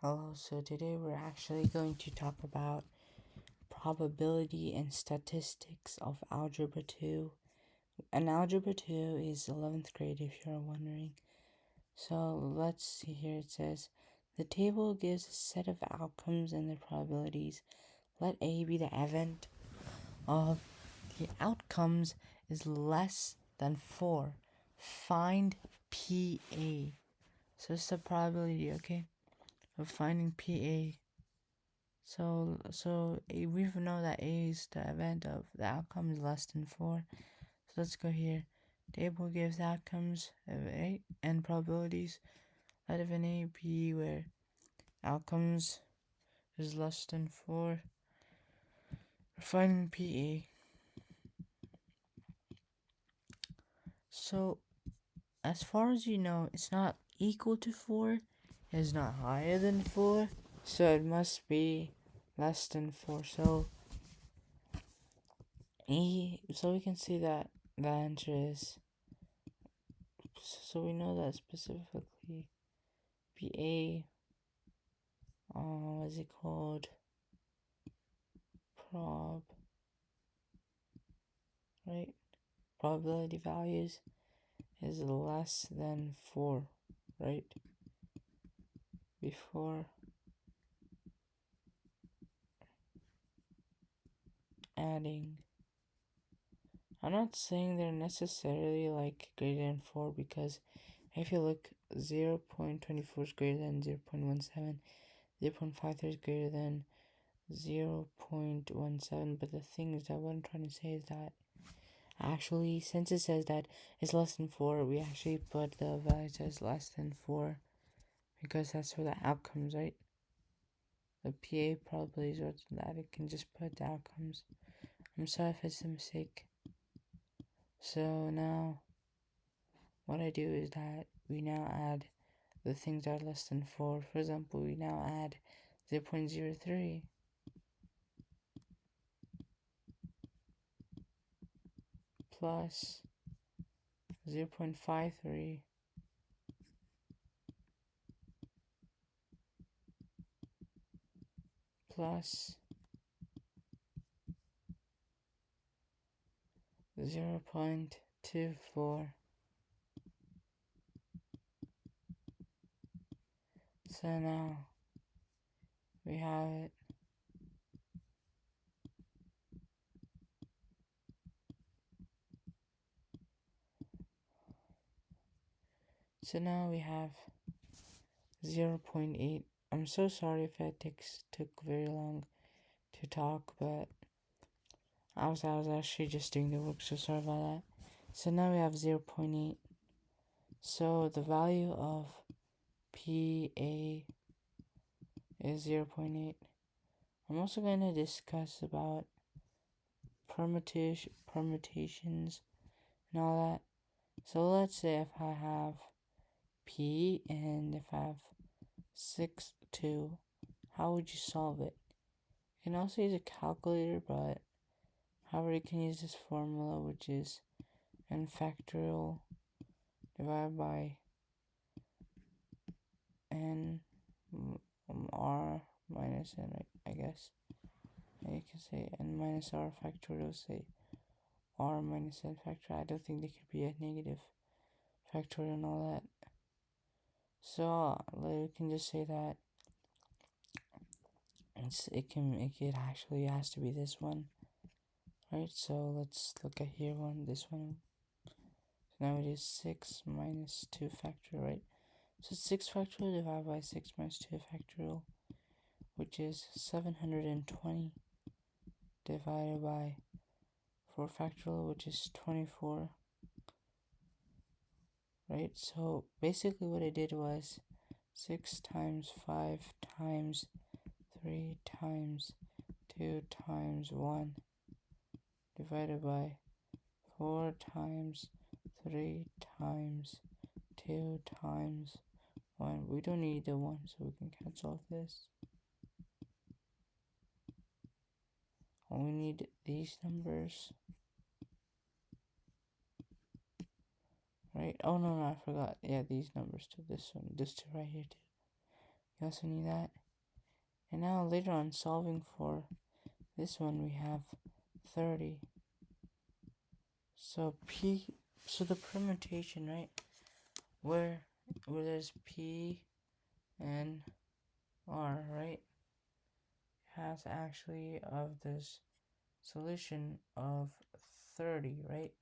Hello, so today we're actually going to talk about probability and statistics of Algebra 2. And Algebra 2 is 11th grade if you're wondering. So let's see here. It says, the table gives a set of outcomes and their probabilities. Let A be the event of the outcomes is less than 4. Find PA. So it's the probability, okay, of finding PA. So we know that A is the event of the outcome is less than 4. So let's go here. Table gives outcomes of A and probabilities. Let of an A be where outcomes is less than 4. We're finding PA. So as far as you know, it's not equal to 4. It's not higher than 4. So it must be less than 4. So we can see that the answer is, so we know that specifically PA, what's it called, right, probability values is less than 4, right, before adding. I'm not saying they're necessarily like greater than 4, because if you look, 0.24 is greater than 0.17, 0.53 is greater than 0.17, but the thing is that what I'm trying to say is that actually, since it says that it's less than 4, we actually put the values as less than 4, because that's where the outcomes, right? The PA probabilities or that, it can just put the outcomes. I'm sorry if it's a mistake. So now what I do is that we now add the things that are less than 4. For example, we now add 0.03 plus 0.53 plus 0.24. So now we have it. So now we have 0.8. I'm so sorry if it took very long to talk, but I was actually just doing the work, so sorry about that. So now we have 0.8. So the value of PA is 0.8. I'm also going to discuss about permutations and all that. So let's say if I have P and if I have 6, 2, how would you solve it? You can also use a calculator, but however, you can use this formula, which is n factorial divided by n r minus n, right? I guess. And you can say n minus r factorial, say r minus n factorial. I don't think there could be a negative factorial and all that. So we can just say that it actually has to be this one, right? So let's look at here this one. So now it is 6 minus 2 factorial, right? So 6 factorial divided by 6 minus 2 factorial, which is 720, divided by 4 factorial, which is 24, right? So basically what I did was 6 times 5 times 3 times 2 times 1 divided by 4 times 3 times 2 times 1. We don't need the 1, so we can cancel off this. We need these numbers, right? Oh no, I forgot. Yeah, these numbers to this one, this two right here too. You also need that. And now later on, solving for this one, we have 30. So the permutation, right? Where there's P and R, right? Has actually of this solution of 30, right?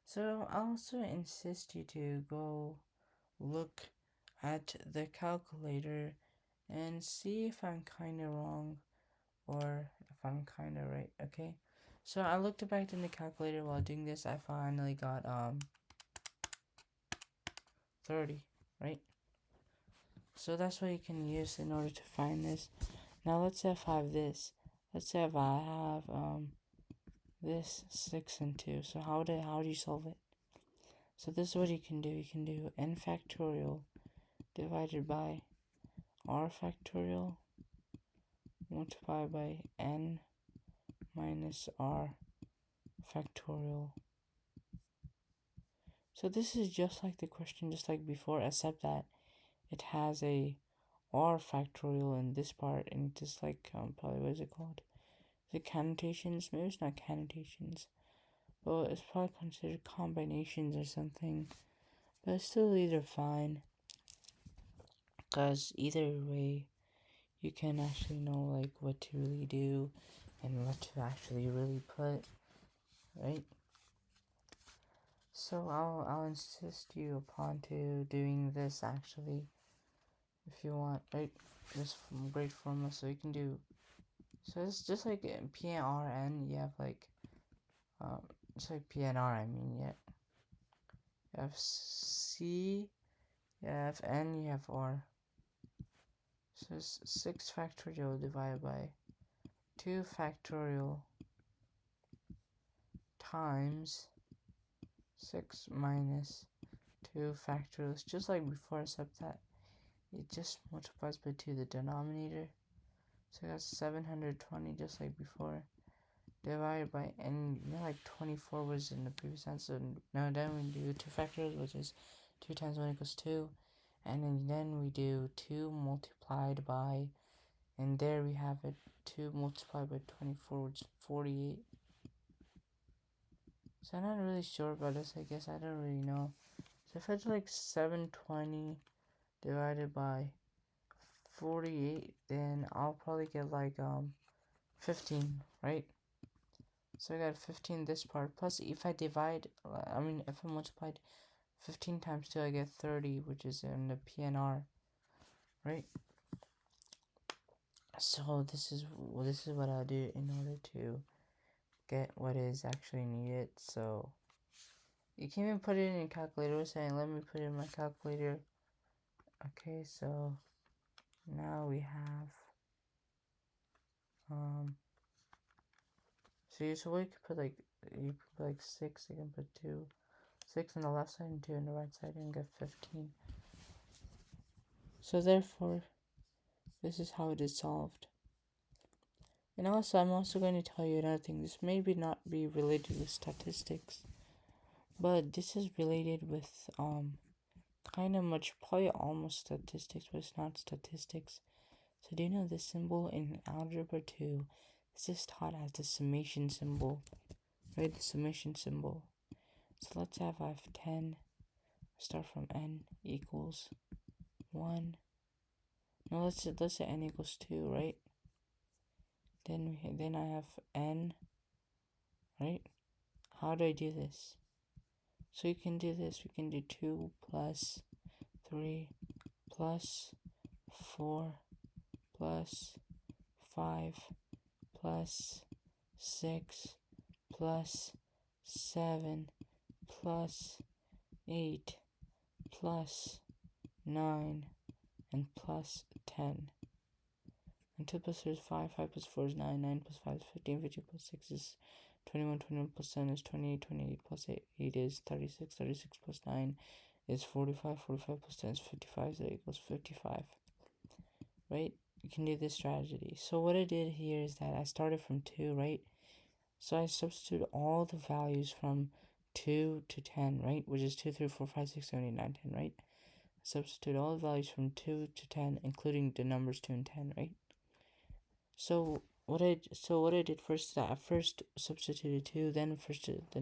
So I also insist you to go look at the calculator and see if I'm kind of wrong or if I'm kind of right, okay? So I looked back in the calculator while doing this. I finally got 30, right? So that's what you can use in order to find this. Now let's say if I have this. Let's say if I have this 6 and 2. So how do you solve it? So this is what you can do. You can do n factorial divided by r factorial multiplied by n minus r factorial. So this is just like the question, just like before, except that it has a r factorial in this part, and just like probably what is it called? Is it connotations? Maybe it's not connotations, but it's probably considered combinations or something. But it's still either fine, cause either way, you can actually know like what to really do and what to actually really put, right? So I'll insist you upon to doing this actually, if you want, right? This great formula, so you can do. So it's just like PNRN. You have like it's like PNR. I mean, yeah. You have C, you have N, you have R. So it's 6 factorial divided by 2 factorial times 6 minus 2 factorial. It's just like before, except that it just multiplies by 2 the denominator. So that's 720, just like before, divided by n. You know, like 24 was in the previous answer. Now then we do 2 factorials, which is 2 times 1 equals 2. And then we do 2 multiplied by, and there we have it, 2 multiplied by 24, which is 48. So I'm not really sure about this, I guess. I don't really know. So if I do like 720 divided by 48, then I'll probably get like 15, right? So I got 15 this part. Plus, if I divide, if I multiplied 15 times 2, I get 30, which is in the PNR, right? So this is what I'll do in order to get what is actually needed. So you can even put it in your calculator. Saying, let me put it in my calculator. Okay, so now we have so we could put like, you put like 6, you can put 2, 6 on the left side and 2 on the right side, and get 15. So therefore, this is how it is solved. And also, I'm also going to tell you another thing. This may not be related with statistics, but this is related with kind of much, probably almost statistics, but it's not statistics. So do you know this symbol in Algebra 2? This is taught as the summation symbol, right? The summation symbol. So let's have I have 10. Start from n equals 1. No, let's say n equals 2, right? Then I have n, right? How do I do this? So you can do this. We can do 2 plus 3 plus 4 plus 5 plus 6 plus 7 plus 8 plus 9 and plus 10. And 2 plus 3 is 5, 5 plus 4 is 9, 9 plus 5 is 15, 15 plus 6 is 21, 21 plus 7 is 28, 28 plus 8 is 36, 36 plus 9 is 45, 45 plus 10 is 55, so it equals 55, right? You can do this strategy. So what I did here is that I started from 2, right? So I substitute all the values from 2 to 10, right? Which is 2, 3, 4, 5, 6, 7, 8, 9, 10, right? substitute all the values from 2 to 10, including the numbers 2 and 10, right? So what I did first is that I first substituted 2, then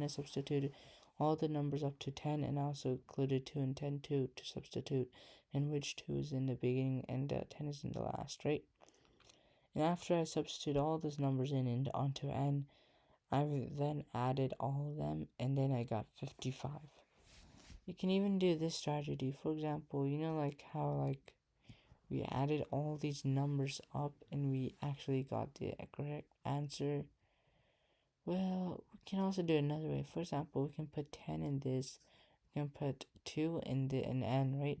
I substituted all the numbers up to 10, and I also included 2 and 10 to substitute, in which 2 is in the beginning and 10 is in the last, right? And after I substitute all those numbers in and onto n, I then added all of them, and then I got 55. You can even do this strategy. For example, like how we added all these numbers up and we actually got the correct answer. Well, we can also do another way. For example, we can put 10 in this. We can put 2 in the n, right?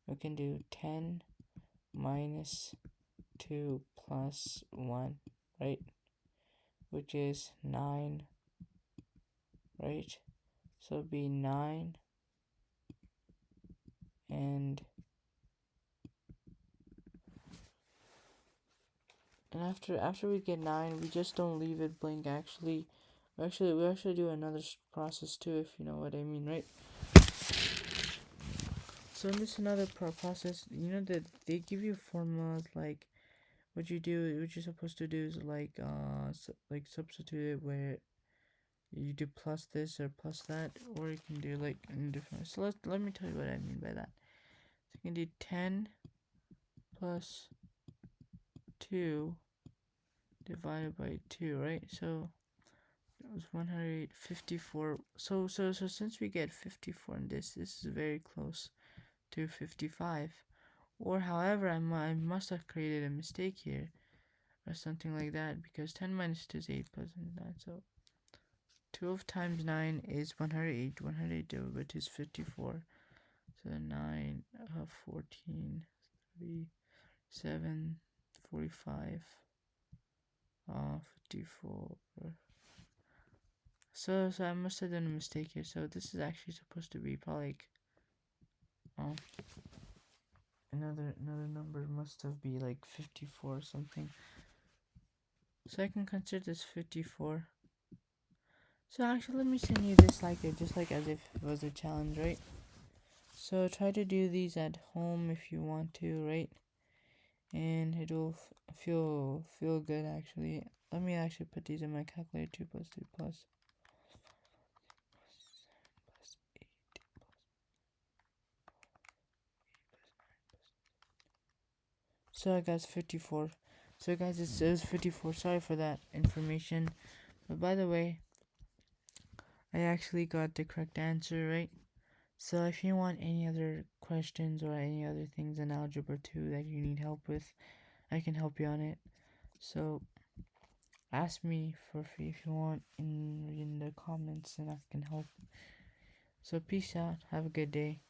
We can do 10 minus 2 plus 1, right? Which is 9, right? So it'd be 9 and after we get 9, we just don't leave it blank. We actually do another process too, if you know what I mean, right? So in this another process, that they give you formulas like what you're supposed to do is like substitute it where you do plus this or plus that, or you can do like in different. So let me tell you what I mean by that. So you can do 10 plus 2 divided by 2, right? So it was 154. So since we get 54 in this is very close to 55. Or however, I must have created a mistake here or something like that, because 10 minus 2 is 8 plus 9. So 12 times 9 is 108. 108 divided by 2 is 54. So 9, 14, 3, 7, 45, 54. So I must have done a mistake here. So this is actually supposed to be probably like another number must have be like 54 or something. So I can consider this 54. So actually, let me send you this just like as if it was a challenge, right? So try to do these at home if you want to, right? And it'll feel good actually. Let me actually put these in my calculator. 2 plus 3 plus 8 So I got 54. So guys, it says 54. Sorry for that information. But by the way, I actually got the correct answer, right? So if you want any other questions or any other things in Algebra 2 that you need help with, I can help you on it. So ask me for free if you want in the comments and I can help. So peace out. Have a good day.